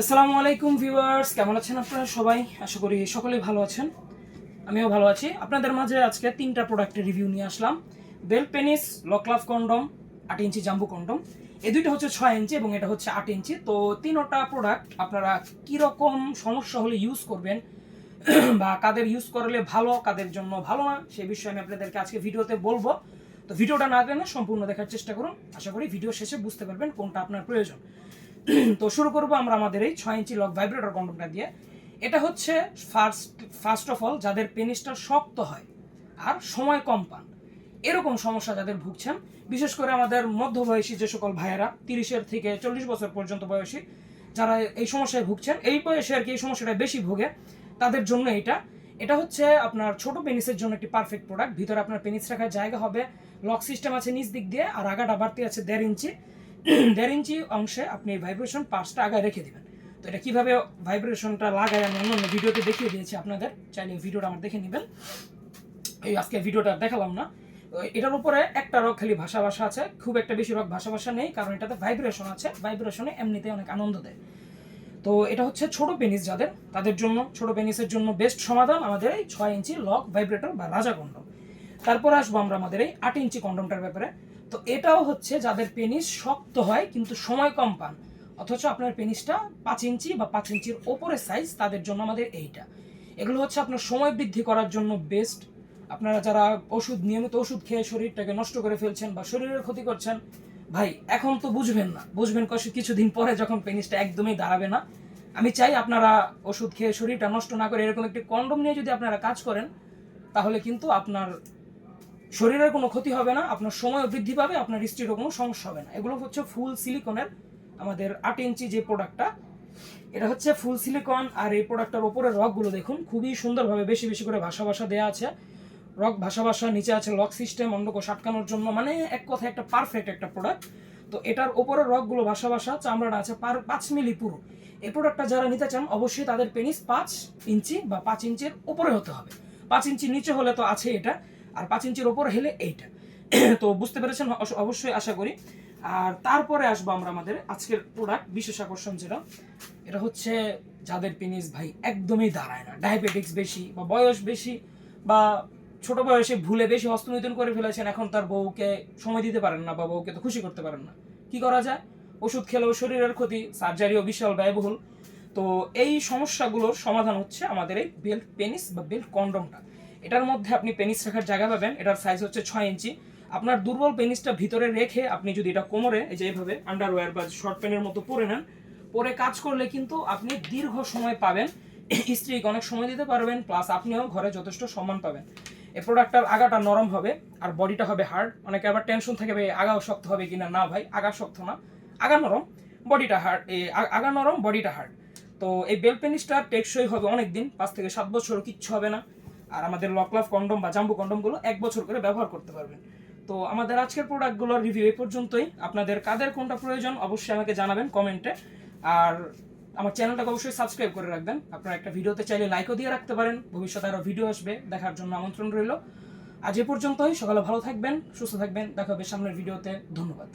আসসালামু আলাইকুম ভিউয়ার্স, কেমন আছেন আপনারা সবাই? আশা করি সকলেই ভালো আছেন। আমিও ভালো আছি। আপনাদের মাঝে আজকে 3টা প্রোডাক্টের রিভিউ নিয়ে আসলাম। বেল পেনিস লকলাভ কন্ডম 8 ইঞ্চি জাম্বু কন্ডম। এই দুইটা হচ্ছে 6 ইঞ্চি এবং এটা হচ্ছে 8 ইঞ্চি। তো তিনোটা প্রোডাক্ট আপনারা কীরকম সমস্যা হলে ইউজ করবেন বা কাদের ইউজ করলে ভালো, কাদের জন্য ভালো না, সেই বিষয়ে আমি আপনাদেরকে আজকে ভিডিওতে বলবো। তো ভিডিওটা না টেনে সম্পূর্ণ দেখার চেষ্টা করুন। আশা করি ভিডিও শেষে বুঝতে পারবেন কোনটা আপনার প্রয়োজন। তো শুরু করবো আমরা আমাদের এই 6 ইঞ্চি লক ভাইব্রেটর কন্ডমটা দিয়ে। এটা হচ্ছে ফার্স্ট অফ অল যাদের পেনিসটা শক্ত হয় আর সময় কম পান, এরকম সমস্যা যাদের ভুগছেন, বিশেষ করে আমাদের মধ্যবয়সী যে সকল ভাইয়েরা 30-এর থেকে 40 বছর পর্যন্ত বয়সী যারা এই সমস্যায় ভুগছেন, এই বয়সে আর কি এই সমস্যাটা বেশি ভোগে, তাদের জন্য এটা হচ্ছে আপনার ছোট পেনিসের জন্য একটি পারফেক্ট প্রোডাক্ট। ভিতরে আপনার পেনিস রাখার জায়গা হবে, লক সিস্টেম আছে নিচ দিক দিয়ে, আর আগাটা বাড়তি আছে 1.5 ইঞ্চি। 1.5 ইঞ্চি অংশে আপনি ভাইব্রেশন পার্টসটা আগায় রেখে দিবেন। তো এটা কিভাবে ভাইব্রেশনটা লাগায় আমি অন্য ভিডিওতে দেখিয়ে দিয়েছি আপনাদের, চাইলে ভিডিওটা আমার দেখে নেবেন। এই আজকে ভিডিওটা দেখালাম না। এটার উপরে একটা রক খালি ভাষা আছে, খুব একটা বেশি রক ভাষা নেই, কারণ এটাতে ভাইব্রেশন আছে। ভাইব্রেশনে এমনিতে অনেক আনন্দ দেয়। তো এটা হচ্ছে ছোট পেনিস যাদের, তাদের জন্য, ছোট পেনিসের জন্য বেস্ট সমাধান আমাদের এই 6 ইঞ্চি লক ভাইব্রেটর বা রাজা কন্ডম। তারপরে আসবো আমরা আমাদের এই 8 ইঞ্চি কন্ডমটার ব্যাপারে। তো এটাও হচ্ছে যাদের পেনিস শক্ত হয় কিন্তু সময় কম পান, অথচ আপনার পেনিসটা 5 ইঞ্চি বা 5 ইঞ্চির ওপরের সাইজ, তাদের জন্য আমাদের এইটা। এগুলো হচ্ছে আপনার সময় বৃদ্ধি করার জন্য বেস্ট। আপনারা যারা নিয়মিত ওষুধ খেয়ে শরীরটাকে নষ্ট করে ফেলছেন বা শরীরের ক্ষতি করছেন, ভাই এখন তো বুঝবেন না, বুঝবেন কিছুদিন পরে যখন পেনিসটা একদমই দাঁড়াবে না। আমি চাই আপনারা ওষুধ খেয়ে শরীরটা নষ্ট না করে এরকম একটি কন্ডম নিয়ে যদি আপনারা কাজ করেন, তাহলে কিন্তু আপনার শরীরের কোনো ক্ষতি হবে না, আপনার সময় বৃদ্ধি পাবে, আপনার স্ত্রীরও কোনো সমস্যা হবে না। এগুলো হচ্ছে ফুল সিলিকনের আমাদের 8 ইঞ্চি যে প্রোডাক্টটা, এটা হচ্ছে ফুল সিলিকন। আর এই প্রোডাক্টটার ওপরের রকগুলো দেখুন, খুবই সুন্দরভাবে বেশি বেশি করে ভাষা দেওয়া আছে। রক ভাষা নিচে আছে লক সিস্টেম অন্ডকোষ আটকানোর জন্য, মানে এক কথায় একটা পারফেক্ট একটা প্রোডাক্ট। তো এটার ওপরের রকগুলো ভাষা চামড়াটা আছে 5 মিলি পুরো। এই প্রোডাক্টটা যারা নিতে চান, অবশ্যই তাদের পেনিস 5 ইঞ্চি বা 5 ইঞ্চির উপরে হতে হবে। 5 ইঞ্চি নিচে হলে তো আছে এটা, আর 5 ইঞ্চির ওপরে হলে এইটা। তো বুঝতে পেরেছেন অবশ্যই, আশা করি। আর তারপরে আসবো আমরা আমাদের আজকের প্রোডাক্ট, বিশেষ আকর্ষণ যেটা, এটা হচ্ছে যাদের পেনিস ভাই একদমই দাঁড়ায় না, ডায়াবেটিক্স বেশি বা বয়স বেশি, বা ছোট বয়সে ভুলে বেশি হস্তমৈথুন করে ফেলেছেন, এখন তার বউকে সময় দিতে পারেন না বা বউকে তো খুশি করতে পারেন না। কি করা যায়? ওষুধ খেলেও শরীরের ক্ষতি, সার্জারিও বিশাল ব্যয়বহুল। তো এই সমস্যাগুলোর সমাধান হচ্ছে আমাদের এই বেল্ট পেনিস বা বেল্ট কন্ডমটা। এটার মধ্যে আপনি পেনিস রাখার জায়গা পাবেন। এটার সাইজ হচ্ছে 6 ইঞ্চি। আপনার দুর্বল পেনিসটা ভিতরে রেখে আপনি যদি এটা কোমরে এই যে এইভাবে আন্ডারওয়্যার বা শর্ট প্যান্টের মতো পরে নেন, পরে কাজ করলে কিন্তু আপনি দীর্ঘ সময় পাবেন, স্ত্রীকে অনেক সময় দিতে পারবেন, প্লাস আপনিও ঘরে যথেষ্ট সম্মান পাবেন। এই প্রোডাক্টটার আগাটা নরম হবে আর বডিটা হবে হার্ড। অনেকে আবার টেনশন থাকে ভাই আগাও শক্ত হবে কিনা। না ভাই, আগা শক্ত না, আগা নরম, বডিটা হার্ড। আগা নরম, বডিটা হার্ড। তো এই বেল পেনিসটা টেকসই হবে অনেক দিন, 5 থেকে 7 বছর কিচ্ছু হবে না। আর আমাদের লকলাভ কন্ডম বা জাম্বু কন্ডমগুলো 1 বছর করে ব্যবহার করতে পারবেন। তো আমাদের আজকের প্রোডাক্টগুলোর রিভিউ এই পর্যন্তই। আপনাদের কাদের কোনটা প্রয়োজন অবশ্যই আমাকে জানাবেন কমেন্টে। আর আমার চ্যানেলটাকে অবশ্যই সাবস্ক্রাইব করে রাখবেন। আপনারা একটা ভিডিওতে চাইলে লাইকও দিয়ে রাখতে পারেন, ভবিষ্যতে আরও ভিডিও আসবে, দেখার জন্য আমন্ত্রণ রইল। আজ এ পর্যন্তই। সকালে ভালো থাকবেন, সুস্থ থাকবেন, দেখা হবে সামনের ভিডিওতে। ধন্যবাদ।